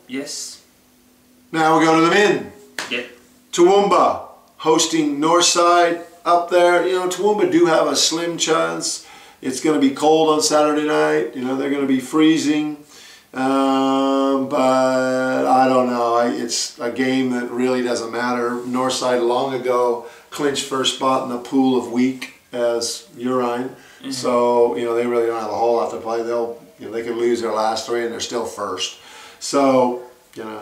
Yes. Now we're going to the men. Yeah. Toowoomba hosting Northside up there. You know, Toowoomba do have a slim chance. It's going to be cold on Saturday night. You know, they're going to be freezing. But I don't know. It's a game that really doesn't matter. Northside long ago clinched first spot in the pool of weak as urine. Mm-hmm. So, you know, they really don't have a whole lot to play. They could lose their last 3 and they're still first. So, you know,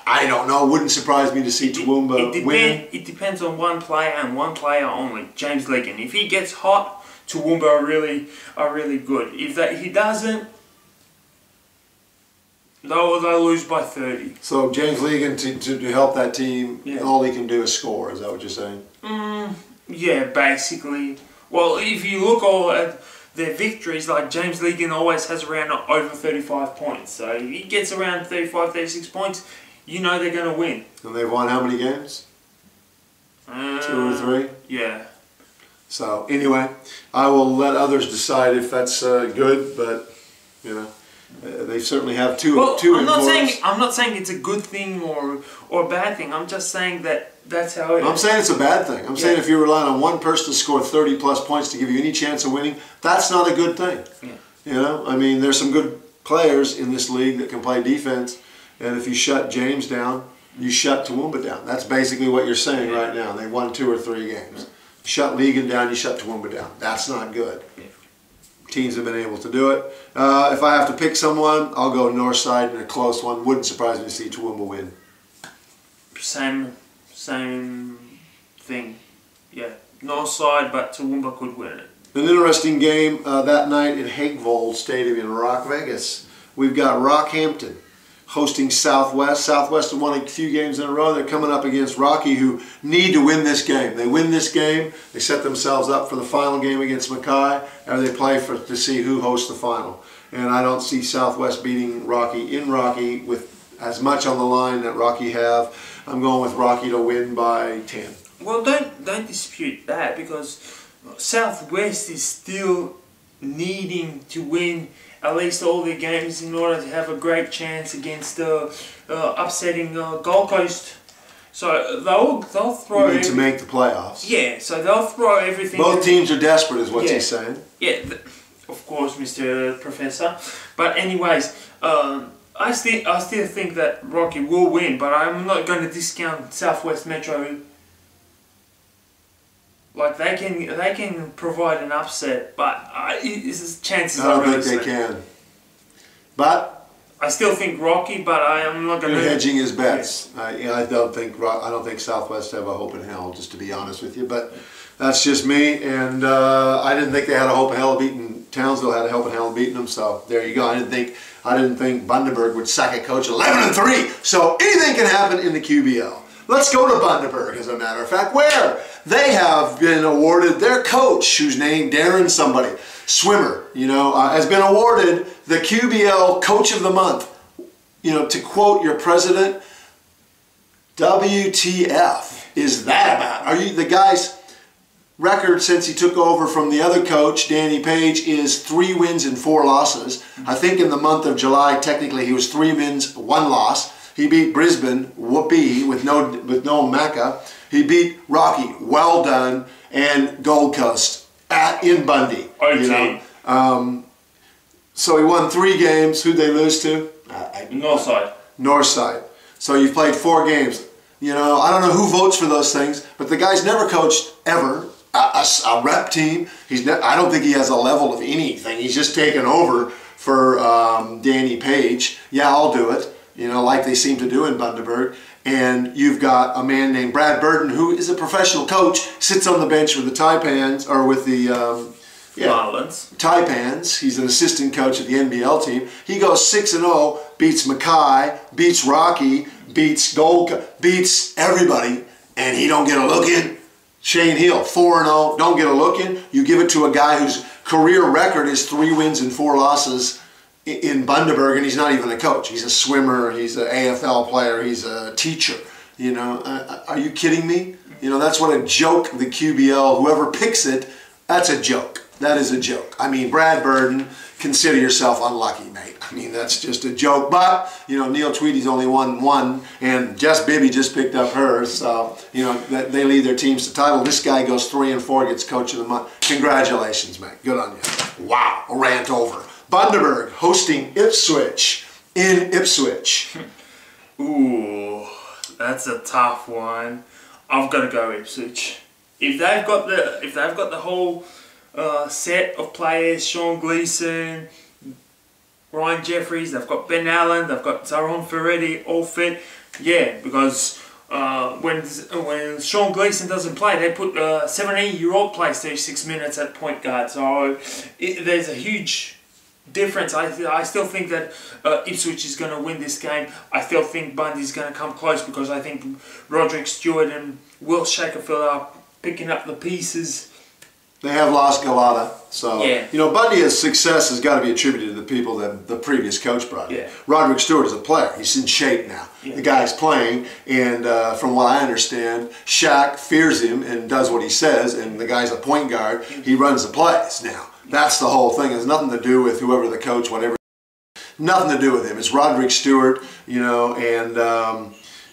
I don't know. Wouldn't surprise me to see Toowoomba win. It depends on one player and one player only, James Legan. If he gets hot, Toowoomba are really good. If he doesn't, they'll lose by 30. So James Legan to help that team, yeah. All he can do is score. Is that what you're saying? Yeah, basically. Well, if you look all at their victories, like James Legan always has around over 35 points. So if he gets around 35, 36 points, you know they're going to win. And they've won how many games? 2 or 3? Yeah. So anyway, I will let others decide if that's good, but you know, they certainly have two. I'm not saying it's a good thing or a bad thing. I'm just saying that's how it is. I'm saying it's a bad thing. I'm saying if you're relying on one person to score 30 plus points to give you any chance of winning, that's not a good thing. Yeah. You know, I mean, there's some good players in this league that can play defense, and if you shut James down, you shut Toowoomba down. That's basically what you're saying right now. They won 2 or 3 games. Shut Legan down, you shut Toowoomba down. That's not good. Yeah. Teams have been able to do it. If I have to pick someone, I'll go Northside in a close one. Wouldn't surprise me to see Toowoomba win. Same thing. Yeah, Northside, but Toowoomba could win it. An interesting game that night at Haigvold Stadium in Rock Vegas. We've got Rockhampton hosting Southwest. Southwest have won a few games in a row. They're coming up against Rocky, who need to win this game. They win this game, they set themselves up for the final game against Mackay, and they play to see who hosts the final. And I don't see Southwest beating Rocky in Rocky with as much on the line that Rocky have. I'm going with Rocky to win by 10. Well, don't dispute that, because Southwest is still needing to win at least all their games in order to have a great chance against upsetting Gold Coast. So they'll throw. You need to make the playoffs. Yeah, so they'll throw everything. Both teams are desperate, is what he's saying. Yeah, of course, Mr. Professor. But anyways, I still think that Rocky will win, but I'm not going to discount Southwest Metro. Like they can provide an upset, but chances are really slim. I don't think they can. But I still think Rocky, but I am not going to. You're hedging his bets. Yeah. I don't think Southwest have a hope in hell, just to be honest with you. But that's just me, and I didn't think they had a hope in hell of beating Townsville. Had a hope in hell of beating them. So there you go. I didn't think Bundaberg would sack a coach 11-3. So anything can happen in the QBL. Let's go to Bundaberg, as a matter of fact, where they have been awarded their coach, who's named Darren somebody, swimmer, you know, has been awarded the QBL Coach of the Month. You know, to quote your president, WTF is that about? The guy's record since he took over from the other coach, Danny Page, is 3 wins and 4 losses. I think in the month of July, technically, he was 3 wins, 1 loss. He beat Brisbane, whoopee, with no Macca. He beat Rocky, well done, and Gold Coast in Bundy. You know? So he won 3 games. Who'd they lose to? Northside. Northside. So you've played 4 games. You know, I don't know who votes for those things, but the guy's never coached ever a rep team. I don't think he has a level of anything. He's just taken over for Danny Page. Yeah, I'll do it. You know, like they seem to do in Bundaberg. And you've got a man named Brad Burton, who is a professional coach, sits on the bench with the Taipans, or with the Marlins. Taipans. He's an assistant coach of the NBL team. He goes 6-0, beats Mackay, beats Rocky, beats beats everybody, and he don't get a look in. Shane Hill, 4-0, don't get a look in. You give it to a guy whose career record is 3 wins and 4 losses in Bundaberg, and he's not even a coach. He's a swimmer, he's an AFL player, he's a teacher. You know, are you kidding me? You know, that's what a joke, the QBL, whoever picks it, that's a joke. That is a joke. I mean, Brad Burton, consider yourself unlucky, mate. I mean, that's just a joke. But, you know, Neil Tweedy's only won one, and Jess Bibby just picked up hers. So, you know, they lead their teams to title. This guy goes 3-4, gets Coach of the Month. Congratulations, mate. Good on you. Wow, a rant over. Bundaberg hosting Ipswich in Ipswich. Ooh, that's a tough one. I've got to go Ipswich. If they've got the whole set of players, Sean Gleeson, Ryan Jeffries, they've got Ben Allen, they've got Tyrone Ferretti, all fit. Yeah, because when Sean Gleeson doesn't play, they put a 17-year-old plays 36 minutes at point guard. So there's a huge difference. I still think that Ipswich is going to win this game. I still think Bundy's going to come close because I think Roderick Stewart and Will Shakerfield are picking up the pieces. They have lost Galata, so yeah. You know, Bundy's success has got to be attributed to the people that the previous coach brought in. Yeah. Roderick Stewart is a player; he's in shape now. Yeah. The guy's playing, and from what I understand, Shaq fears him and does what he says. And the guy's a point guard; he runs the plays now. That's the whole thing. It has nothing to do with whoever the coach, whatever. Nothing to do with him. It's Roderick Stewart, you know, and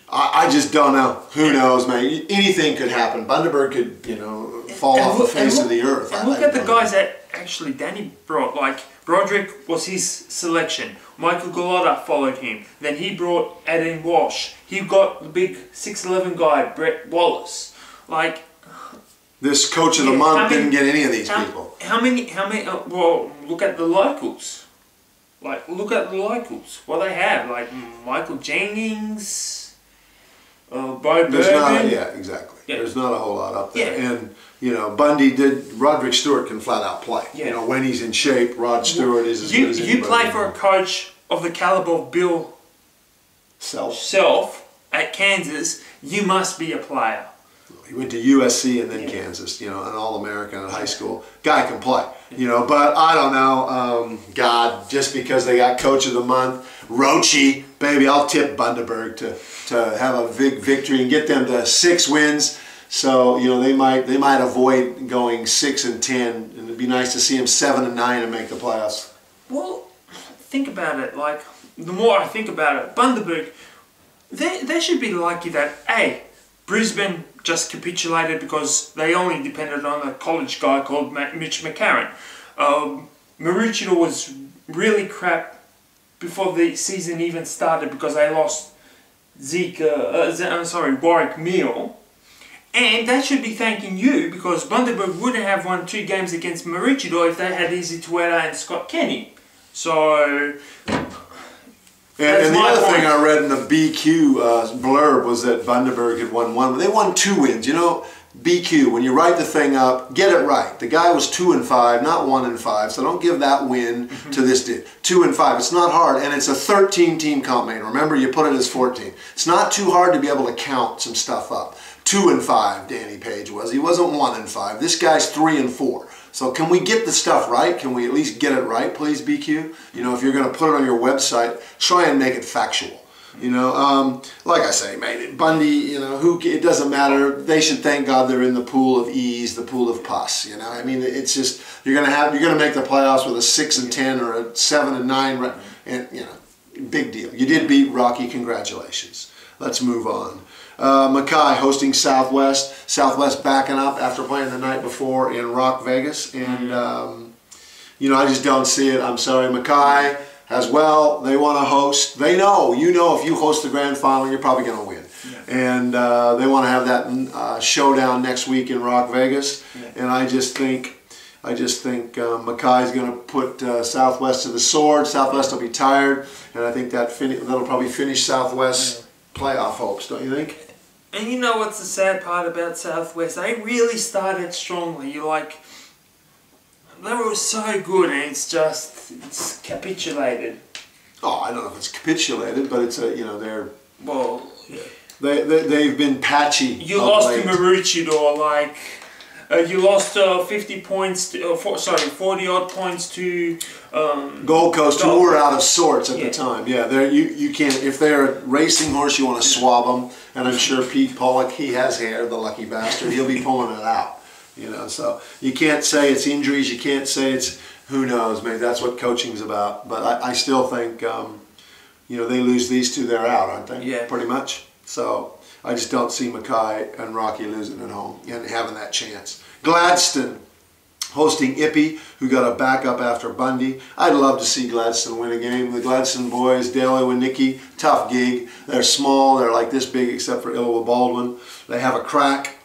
I just don't know. Who knows, man? Anything could happen. Bundaberg could, you know, fall off the face of the earth. And look at the guys that actually Danny brought. Like, Roderick was his selection. Michael Galata followed him. Then he brought Adam Walsh. He got the big 6'11" guy, Brett Wallace. Like, this coach of the month didn't get any of these people. How many, well, look at the locals. Like, look at the locals. What they have, like Michael Jennings, Bo Bergen. Yeah, exactly. Yeah. There's not a whole lot up there. Yeah. And, you know, Roderick Stewart can flat out play. Yeah. You know, when he's in shape, Rod Stewart is as good as anybody. You play for a coach of the caliber of Bill Self at Kansas, you must be a player. He went to USC and then Kansas, you know, an All-American in high school. Guy can play, you know, but I don't know. God, just because they got Coach of the Month, Roche, baby, I'll tip Bundaberg to have a big victory and get them to 6 wins. So, you know, they might avoid going 6-10, and it'd be nice to see them 7-9 and make the playoffs. Well, think about it. Like, the more I think about it, Bundaberg, they should be lucky that, A, Brisbane just capitulated because they only depended on a college guy called Mitch McCarron. Maroochydore was really crap before the season even started because they lost Warwick Meal. And they should be thanking you because Bundaberg wouldn't have won 2 games against Maroochydore if they had Izzy Tueta and Scott Kenny. So... And the other thing I read in the BQ blurb was that Bundaberg had won 1. They won 2 wins. You know, BQ, when you write the thing up, get it right. The guy was 2-5, not 1-5. So don't give that win to this dude. 2-5. It's not hard, and it's a 13-team comp, man. Remember, you put it as 14. It's not too hard to be able to count some stuff up. 2-5, Danny Page was. He wasn't 1-5. This guy's 3-4. So can we get the stuff right? Can we at least get it right, please, BQ? You know, if you're going to put it on your website, try and make it factual. You know, like I say, mate, Bundy, you know, it doesn't matter. They should thank God they're in the pool of ease, the pool of pus. You know, I mean, it's just you're gonna make the playoffs with a 6-10 or a 7-9, and you know, big deal. You did beat Rocky. Congratulations. Let's move on. Mackay hosting Southwest. Southwest backing up after playing the night before in Rock Vegas, and you know, I just don't see it. I'm sorry, Mackay. As well, they want to host. They know, you know, if you host the grand final, you're probably going to win. Yeah. And they want to have that showdown next week in Rock Vegas. Yeah. And I just think Mackay's going to put Southwest to the sword. Southwest will be tired, and I think that'll probably finish Southwest's playoff hopes. Don't you think? And you know what's the sad part about Southwest? They really started strongly. They were so good, and it's capitulated. Oh, I don't know if it's capitulated, but it's you know, they're yeah. They've been patchy. You lost to Maroochydore, like you lost 50 points, 40 odd points to Gold Coast, who were out of sorts at the time. Yeah, you can't, if they're a racing horse, you want to swab them, and I'm sure Pete Pollock, he has hair, the lucky bastard, he'll be pulling it out. You know, so you can't say it's injuries, you can't say it's who knows? Maybe that's what coaching's about. But I still think, you know, they lose these two, they're out, aren't they? Yeah. Pretty much. So I just don't see Mackay and Rocky losing at home and having that chance. Gladstone hosting Ippy, who got a backup after Bundy. I'd love to see Gladstone win a game. The Gladstone boys, Dale Iwanicki, tough gig. They're small, they're like this big except for Ilwa Baldwin. They have a crack,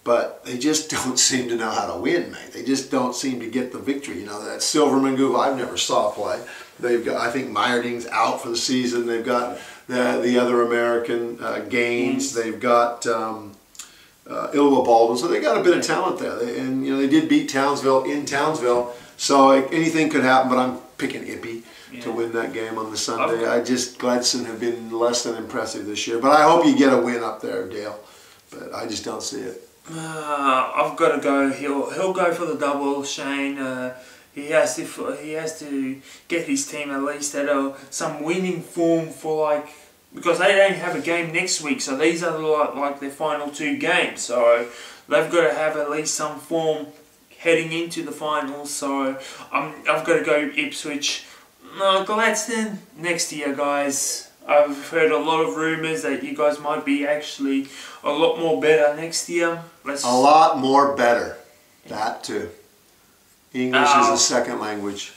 but they just don't seem to know how to win, mate. They just don't seem to get the victory. You know, that Silverman, who I've never saw play. They've got, I think Meyerding's out for the season. They've got the other American, Gaines. They've got Ilwa Baldwin, so they got a bit of talent there. And you know, they did beat Townsville in Townsville, so anything could happen. But I'm picking Ippy to win that game on the Sunday. Gladstone have been less than impressive this year, but I hope you get a win up there, Dale. But I just don't see it. I've got to go. He'll go for the double, Shane. He has to get his team at least at some winning form for like. Because they don't have a game next week, so these are like their final 2 games. So they've got to have at least some form heading into the finals. So I've got to go Ipswich. No, Gladstone next year, guys. I've heard a lot of rumours that you guys might be actually a lot more better next year. A lot more better. That too. English is a second language.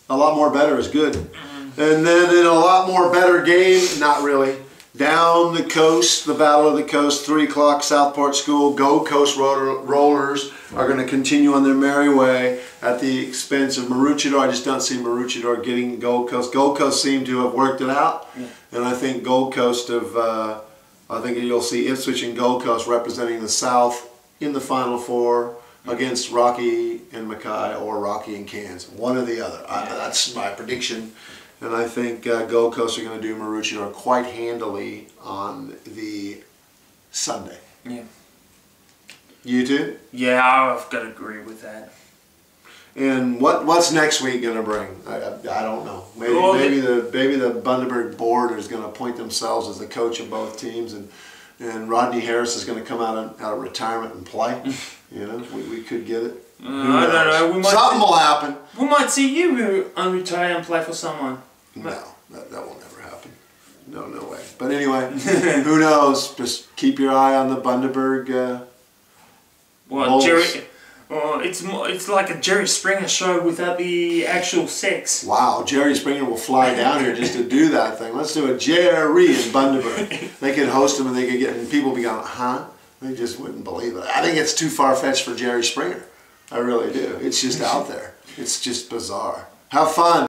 A lot more better is good. And then in a lot more better game, not really, down the coast, the Battle of the Coast, 3 o'clock, Southport School, Gold Coast Rollers are going to continue on their merry way at the expense of Maroochydore. I just don't see Maroochydore getting Gold Coast. Gold Coast seem to have worked it out, and I think Gold Coast I think you'll see Ipswich and Gold Coast representing the South in the Final 4 against Rocky and Mackay or Rocky and Cairns, one or the other. That's my prediction. And I think Gold Coast are going to do Maroochydore quite handily on the Sunday. Yeah. You too? Yeah, I've got to agree with that. And what's next week going to bring? I don't know. Maybe the Bundaberg board is going to appoint themselves as the coach of both teams, and Rodney Harris is going to come out of retirement and play. You know, we could get it. I don't know. Something will happen. We might see you retire and play for someone. No, that will never happen. No way. But anyway, who knows? Just keep your eye on the Bundaberg. Bulls. It's like a Jerry Springer show without the actual sex. Wow, Jerry Springer will fly down here just to do that thing. Let's do a Jerry in Bundaberg. They could host him and they could get, and people would be going, huh? They just wouldn't believe it. I think it's too far-fetched for Jerry Springer. I really do. It's just out there. It's just bizarre. Have fun.